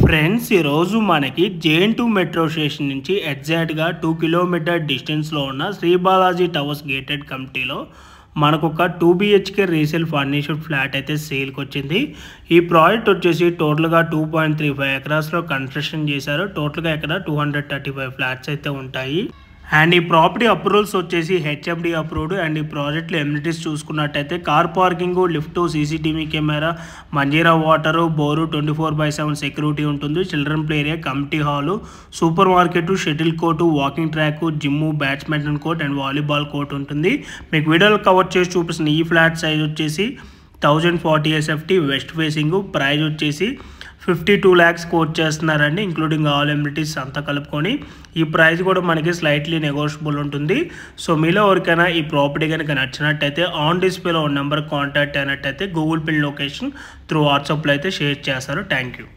Friends ఈరోజు మనకి జేఎన్2 metro station నుంచి ఎగ్జాక్ట్గా 2 కిలోమీటర్ డిస్టెన్స్లో ఉన్న శ్రీ బాలాజీ టవర్స్ గేటెడ్ కమిటీలో మనకు ఒక 2 BHK రీసేల్ ఫర్నిష్డ్ ఫ్లాట్ అయితే సేల్కి వచ్చింది. ఈ ప్రాజెక్ట్ వచ్చేసి టోటల్గా 2.35 ఎకరాస్లో కన్స్ట్రక్షన్ చేశారు. టోటల్గా ఇక్కడ 235 ఫ్లాట్స్ అయితే ఉంటాయి. అండ్ ఈ ప్రాపర్టీ అప్రూవల్స్ వచ్చేసి హెచ్ఎండి అప్రూవ్డ్. అండ్ ఈ ప్రాజెక్ట్లో ఎమ్యూనిటీస్ చూసుకున్నట్టయితే car parking, lift, CCTV camera, Manjira water, bore, 24/7 security ఉంటుంది. Children play area, committee hall, super market, shuttle court, walking track, gym, badminton court and volleyball court ఉంటుంది. మీకు వీడియోలో cover చేసి చూపిస్తున్న ఈ ఫ్లాట్ సైజ్ వచ్చేసి 1040 SFT, వెస్ట్ ఫేసింగ్. ప్రైస్ వచ్చేసి 52 lakhs coat చేస్తున్నారండి, ఇంక్లూడింగ్ ఆల్ ఎమ్యూనిటీస్ అంతా కలుపుకొని. ఈ ప్రైస్ కూడా మనకి స్లైట్లీ నెగోషియబుల్ ఉంటుంది. సో మీలో ఎవరికైనా ఈ ప్రాపర్టీ కనుక నచ్చినట్టయితే ఆన్ డిస్ప్లేలో ఉన్న నెంబర్ కాంటాక్ట్ అయినట్టయితే గూగుల్ పే లొకేషన్ త్రూ వాట్సాప్లో అయితే షేర్ చేస్తారు. Thank you.